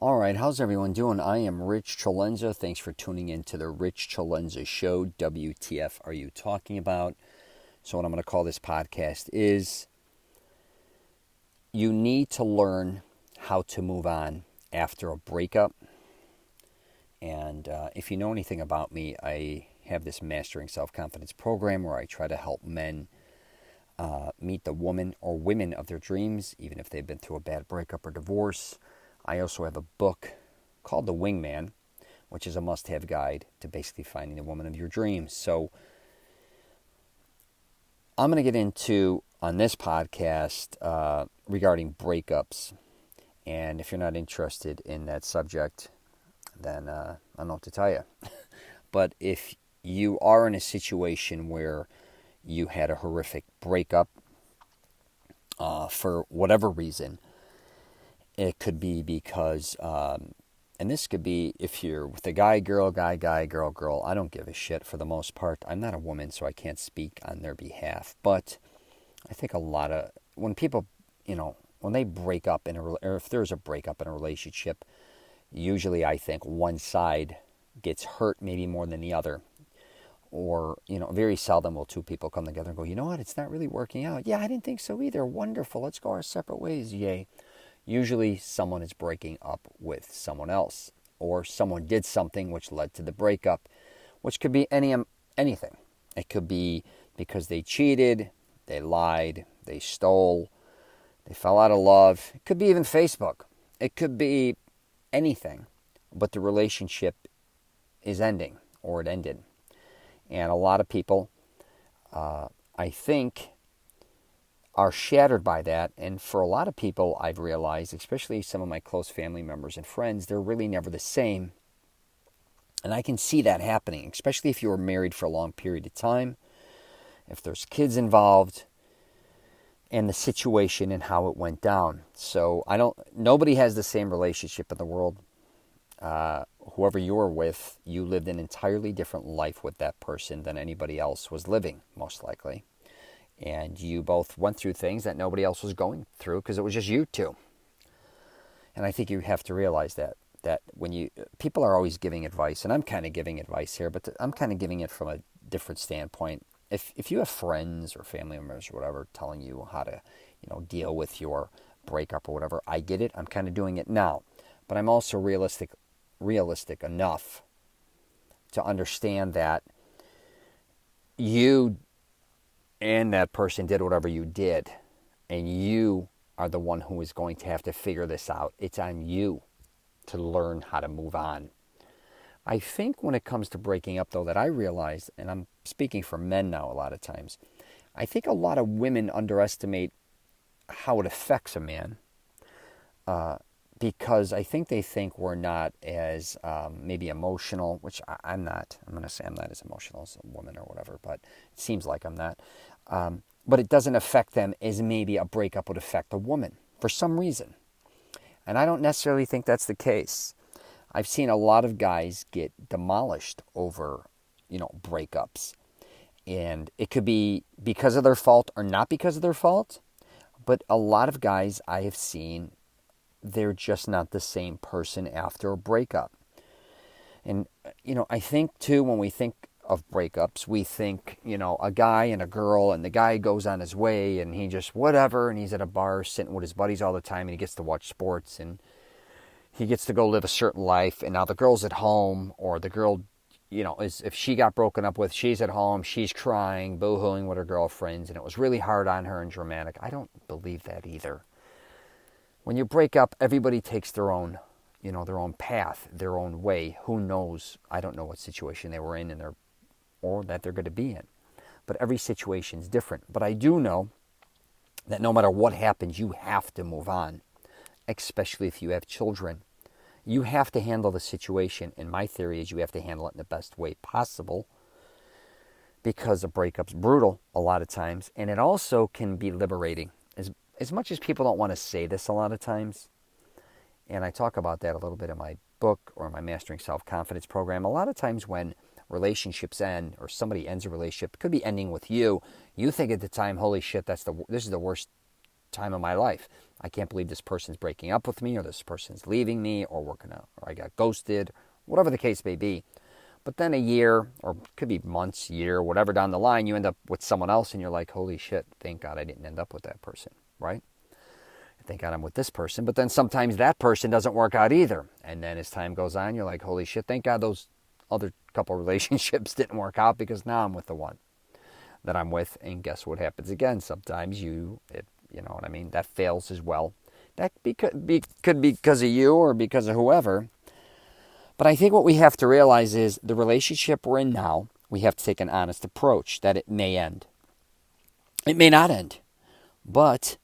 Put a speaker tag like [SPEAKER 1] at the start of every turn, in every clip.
[SPEAKER 1] All right, how's everyone doing? I am Rich CELENZA. Thanks for tuning in to the Rich CELENZA Show. WTF are you talking about? So what I'm going to call this podcast is you need to learn how to move on after a breakup. And if you know anything about me, I have this Mastering Self-Confidence program where I try to help men meet the woman or women of their dreams, even if they've been through a bad breakup or divorce. I also have a book called The Wingman, which is a must-have guide to basically finding the woman of your dreams. So I'm going to get into, on this podcast, regarding breakups. And if you're not interested in that subject, then I don't know what to tell you. But if you are in a situation where you had a horrific breakup for whatever reason, it could be because, and this could be if you're with a guy, girl, girl. I don't give a shit for the most part. I'm not a woman, so I can't speak on their behalf. But I think when people, when they break up or if there's a breakup in a relationship, usually I think one side gets hurt maybe more than the other. Or, very seldom will two people come together and go, you know what, it's not really working out. Yeah, I didn't think so either. Wonderful. Let's go our separate ways. Yay. Usually someone is breaking up with someone else, or someone did something which led to the breakup, which could be anything. It could be because they cheated, they lied, they stole, they fell out of love. It could be even Facebook. It could be anything, but the relationship is ending, or it ended. And a lot of people, I think, are shattered by that. And for a lot of people, I've realized, especially some of my close family members and friends, they're really never the same. And I can see that happening, especially if you were married for a long period of time, if there's kids involved, and the situation and how it went down. So nobody has the same relationship in the world. Whoever you were with, you lived an entirely different life with that person than anybody else was living, most likely. And you both went through things that nobody else was going through because it was just you two. And I think you have to realize that when people are always giving advice, and I'm kind of giving advice here, but I'm kind of giving it from a different standpoint. If you have friends or family members or whatever telling you how to, deal with your breakup or whatever, I get it. I'm kind of doing it now. But I'm also realistic enough to understand that you and that person did whatever you did, and you are the one who is going to have to figure this out. It's on you to learn how to move on. I think when it comes to breaking up, though, that I realize, and I'm speaking for men now a lot of times, I think a lot of women underestimate how it affects a man, because I think they think we're not as maybe emotional, which I'm not. I'm going to say I'm not as emotional as a woman or whatever, but it seems like I'm not. But it doesn't affect them as maybe a breakup would affect a woman for some reason. And I don't necessarily think that's the case. I've seen a lot of guys get demolished over, breakups. And it could be because of their fault or not because of their fault. But a lot of guys I have seen, they're just not the same person after a breakup. And, I think, too, when we think of breakups, we think, a guy and a girl, and the guy goes on his way, and he just whatever, and he's at a bar sitting with his buddies all the time, and he gets to watch sports, and he gets to go live a certain life, and now the girl's at home, or the girl, if she got broken up with, she's at home, she's crying, boo-hooing with her girlfriends, and it was really hard on her and dramatic. I don't believe that either. When you break up, everybody takes their own path, their own way. Who knows? I don't know what situation they were in or that they're going to be in. But every situation is different. But I do know that no matter what happens, you have to move on, especially if you have children. You have to handle the situation, and my theory is you have to handle it in the best way possible, because a breakup's brutal a lot of times, and it also can be liberating. As much as people don't want to say this a lot of times, and I talk about that a little bit in my book or my Mastering Self-Confidence program, a lot of times when relationships end or somebody ends a relationship, it could be ending with you. You think at the time, holy shit, this is the worst time of my life. I can't believe this person's breaking up with me, or this person's leaving me, or I got ghosted, whatever the case may be. But then a year, or it could be months, year, whatever down the line, you end up with someone else and you're like, holy shit, thank God I didn't end up with that person, right? Thank God I'm with this person. But then sometimes that person doesn't work out either. And then as time goes on, you're like, holy shit, thank God those other couple relationships didn't work out, because now I'm with the one that I'm with. And guess what happens again? Sometimes you know what I mean, that fails as well. That could be because of you or because of whoever. But I think what we have to realize is the relationship we're in now, we have to take an honest approach that it may end. It may not end. But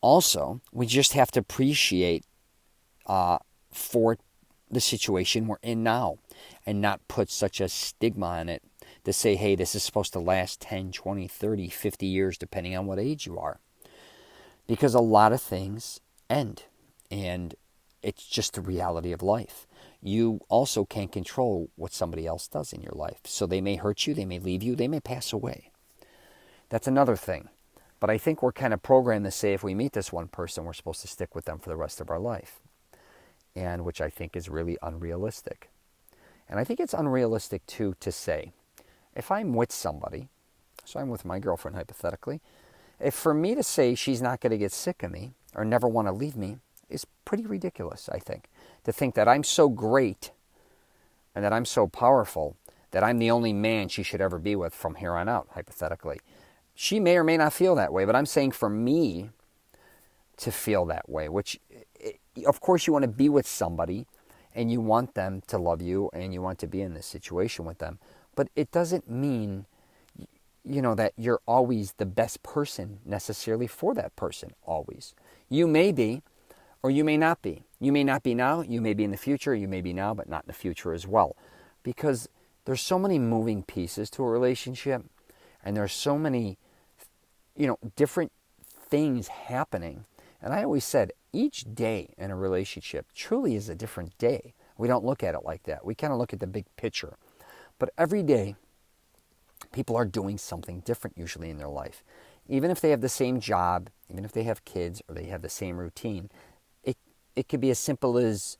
[SPEAKER 1] also, we just have to appreciate for the situation we're in now, and not put such a stigma on it to say, hey, this is supposed to last 10, 20, 30, 50 years, depending on what age you are. Because a lot of things end, and it's just the reality of life. You also can't control what somebody else does in your life. So they may hurt you, they may leave you, they may pass away. That's another thing. But I think we're kind of programmed to say if we meet this one person, we're supposed to stick with them for the rest of our life. And which I think is really unrealistic. And I think it's unrealistic, too, to say, if I'm with somebody, so I'm with my girlfriend hypothetically, if for me to say she's not going to get sick of me or never want to leave me is pretty ridiculous, I think. To think that I'm so great and that I'm so powerful that I'm the only man she should ever be with from here on out, hypothetically. She may or may not feel that way, but I'm saying for me to feel that way, which, of course, you want to be with somebody and you want them to love you and you want to be in this situation with them. But it doesn't mean, that you're always the best person necessarily for that person, always. You may be, or you may not be. You may not be now, you may be in the future, you may be now, but not in the future as well. Because there's so many moving pieces to a relationship, and there's so many, different things happening. And I always said, each day in a relationship truly is a different day. We don't look at it like that. We kind of look at the big picture. But every day, people are doing something different usually in their life. Even if they have the same job, even if they have kids, or they have the same routine, it could be as simple as,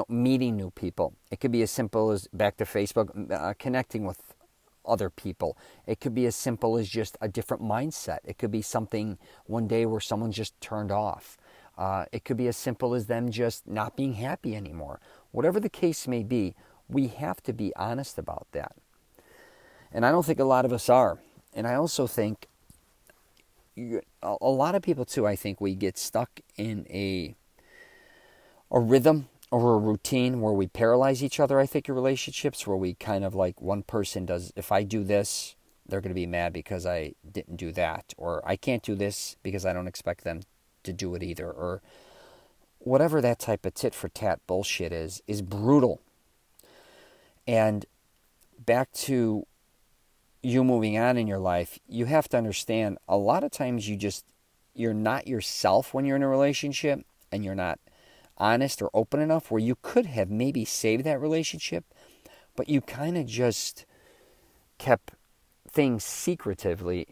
[SPEAKER 1] meeting new people. It could be as simple as, back to Facebook, connecting with other people. It could be as simple as just a different mindset. It could be something one day where someone's just turned off. It could be as simple as them just not being happy anymore. Whatever the case may be, we have to be honest about that. And I don't think a lot of us are. And I also think a lot of people too, I think we get stuck in a rhythm or a routine where we paralyze each other, I think, in relationships, where we kind of like one person does, if I do this, they're going to be mad because I didn't do that. Or I can't do this because I don't expect them to do it either. Or whatever that type of tit for tat bullshit is brutal. And back to you moving on in your life, you have to understand a lot of times you're not yourself when you're in a relationship, and you're not honest or open enough, where you could have maybe saved that relationship, but you kind of just kept things secretively,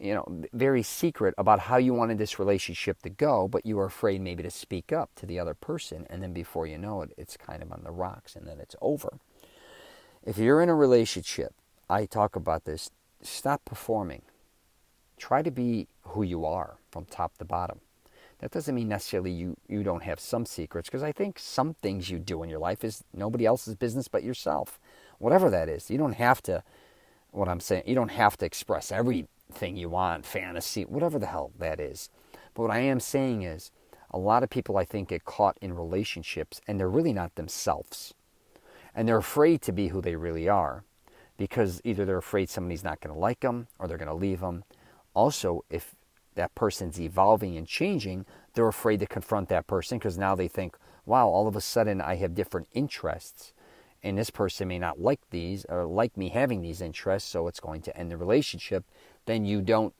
[SPEAKER 1] very secret about how you wanted this relationship to go, but you were afraid maybe to speak up to the other person, and then before you know it, it's kind of on the rocks, and then it's over. If you're in a relationship, I talk about this, stop performing. Try to be who you are from top to bottom. That doesn't mean necessarily you don't have some secrets, because I think some things you do in your life is nobody else's business but yourself. Whatever that is. You don't have to, what I'm saying, you don't have to express everything you want, fantasy, whatever the hell that is. But what I am saying is, a lot of people, I think, get caught in relationships and they're really not themselves. And they're afraid to be who they really are, because either they're afraid somebody's not going to like them or they're going to leave them. Also, if that person's evolving and changing, they're afraid to confront that person, because now they think, wow, all of a sudden I have different interests, and this person may not like these or like me having these interests, so it's going to end the relationship. Then you don't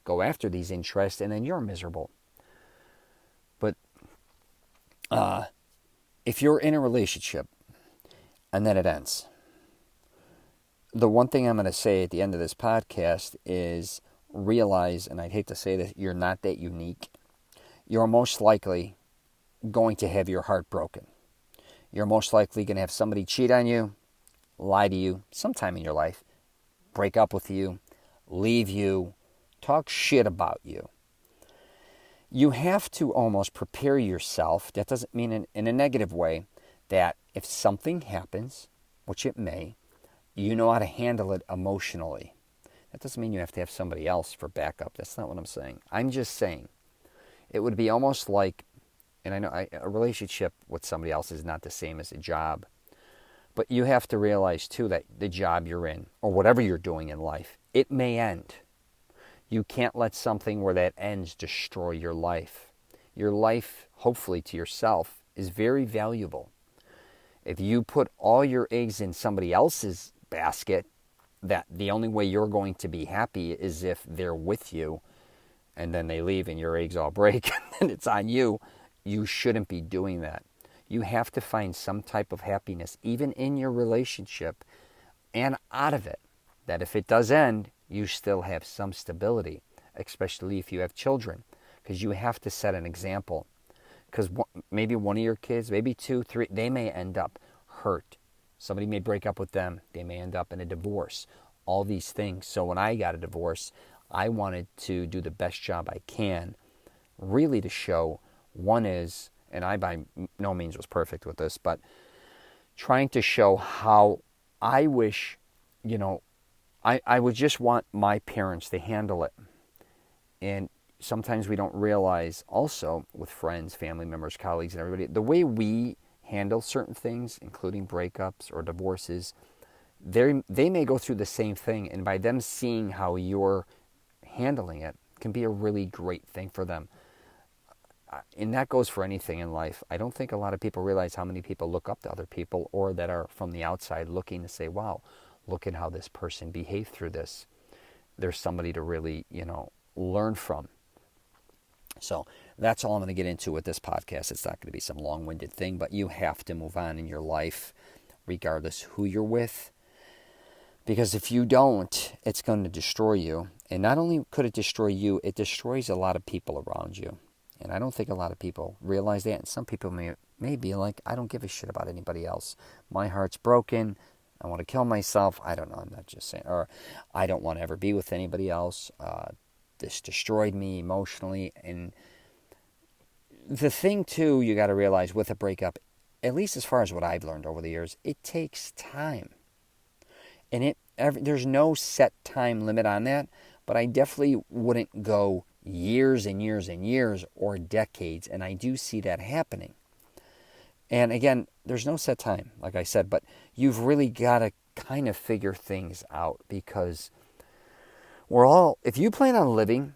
[SPEAKER 1] go after these interests, and then you're miserable. But if you're in a relationship and then it ends, the one thing I'm going to say at the end of this podcast is realize, and I'd hate to say this, you're not that unique. you're most likely going to have your heart broken. You're most likely going to have somebody cheat on you, lie to you sometime in your life, break up with you, leave you, talk shit about you. You have to almost prepare yourself. That doesn't mean in a negative way, that if something happens, which it may, you know how to handle it emotionally. That doesn't mean you have to have somebody else for backup. That's not what I'm saying. I'm just saying it would be almost like, and I know a relationship with somebody else is not the same as a job, but you have to realize too that the job you're in, or whatever you're doing in life, it may end. You can't let something where that ends destroy your life. Your life, hopefully to yourself, is very valuable. If you put all your eggs in somebody else's basket, that the only way you're going to be happy is if they're with you, and then they leave and your eggs all break, and it's on you. You shouldn't be doing that. You have to find some type of happiness, even in your relationship, and out of it. That if it does end, you still have some stability, especially if you have children, because you have to set an example. Because maybe one of your kids, maybe 2, 3, they may end up hurt. Somebody may break up with them. They may end up in a divorce. All these things. So when I got a divorce, I wanted to do the best job I can, really to show, one is, and I by no means was perfect with this, but trying to show how I wish, I would just want my parents to handle it. And sometimes we don't realize also with friends, family members, colleagues, and everybody, the way we handle certain things, including breakups or divorces, they may go through the same thing. And by them seeing how you're handling it can be a really great thing for them. And that goes for anything in life. I don't think a lot of people realize how many people look up to other people, or that are from the outside looking to say, wow, look at how this person behaved through this. There's somebody to really, learn from. So that's all I'm going to get into with this podcast. It's not going to be some long-winded thing, but you have to move on in your life, regardless who you're with. Because if you don't, it's going to destroy you. And not only could it destroy you, it destroys a lot of people around you. And I don't think a lot of people realize that. And some people may be like, I don't give a shit about anybody else. My heart's broken. I want to kill myself. I don't know. I'm not just saying. Or I don't want to ever be with anybody else. This destroyed me emotionally. And the thing, too, you got to realize with a breakup, at least as far as what I've learned over the years, it takes time. And there's no set time limit on that. But I definitely wouldn't go years and years and years or decades. And I do see that happening. And again, there's no set time, like I said, but you've really got to kind of figure things out, because if you plan on living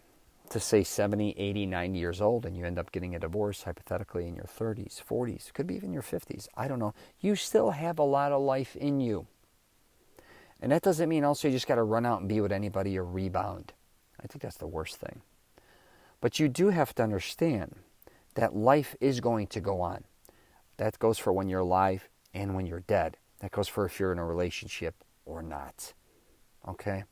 [SPEAKER 1] to say 70, 80, 90 years old, and you end up getting a divorce, hypothetically in your 30s, 40s, could be even your 50s, I don't know, you still have a lot of life in you. And that doesn't mean also you just got to run out and be with anybody or rebound. I think that's the worst thing. But you do have to understand that life is going to go on. That goes for when you're alive and when you're dead. That goes for if you're in a relationship or not. Okay?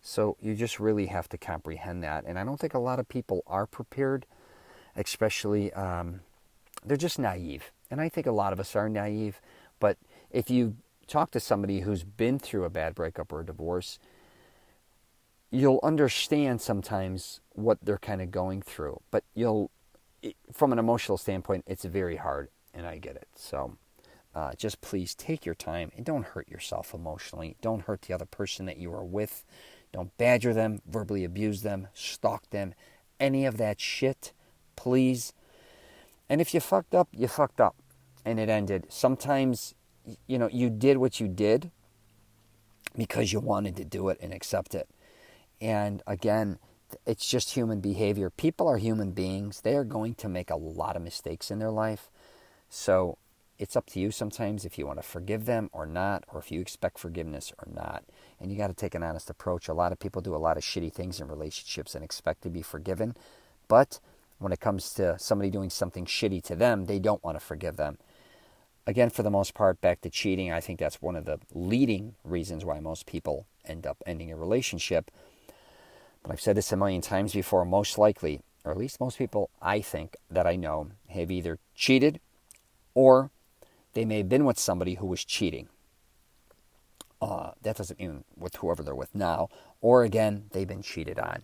[SPEAKER 1] So you just really have to comprehend that. And I don't think a lot of people are prepared, especially, they're just naive. And I think a lot of us are naive. But if you talk to somebody who's been through a bad breakup or a divorce, you'll understand sometimes what they're kind of going through. But from an emotional standpoint, it's very hard. And I get it. So just please take your time and don't hurt yourself emotionally. Don't hurt the other person that you are with. Don't badger them, verbally abuse them, stalk them, any of that shit, please. And if you fucked up, you fucked up. And it ended. Sometimes, you did what you did because you wanted to do it and accept it. And again, it's just human behavior. People are human beings. They are going to make a lot of mistakes in their life. So it's up to you sometimes if you want to forgive them or not, or if you expect forgiveness or not. And you got to take an honest approach. A lot of people do a lot of shitty things in relationships and expect to be forgiven. But when it comes to somebody doing something shitty to them, they don't want to forgive them. Again, for the most part, back to cheating, I think that's one of the leading reasons why most people end up ending a relationship. But I've said this a million times before, most likely, or at least most people I think that I know, have either cheated or they may have been with somebody who was cheating. That doesn't mean with whoever they're with now, or again, they've been cheated on.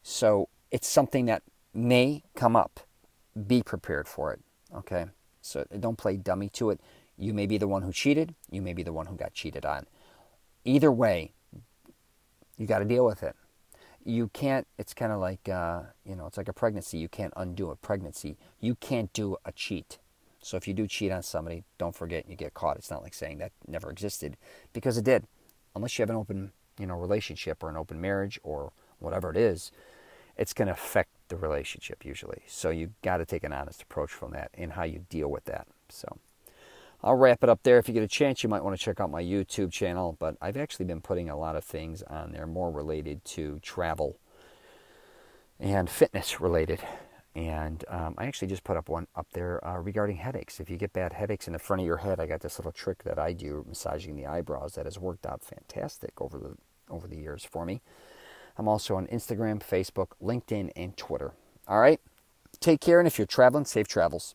[SPEAKER 1] So it's something that may come up. Be prepared for it, okay? So don't play dummy to it. You may be the one who cheated. You may be the one who got cheated on. Either way, you got to deal with it. You can't, it's kind of like, it's like a pregnancy. You can't undo a pregnancy. You can't do a cheat. So if you do cheat on somebody, don't forget you get caught. It's not like saying that never existed, because it did. Unless you have an open, relationship or an open marriage or whatever it is, it's going to affect the relationship usually. So you got to take an honest approach from that and how you deal with that. So I'll wrap it up there. If you get a chance, you might want to check out my YouTube channel, but I've actually been putting a lot of things on there more related to travel and fitness related. And I actually just put up one up there regarding headaches. If you get bad headaches in the front of your head, I got this little trick that I do, massaging the eyebrows, that has worked out fantastic over the years for me. I'm also on Instagram, Facebook, LinkedIn, and Twitter. All right? Take care, and if you're traveling, safe travels.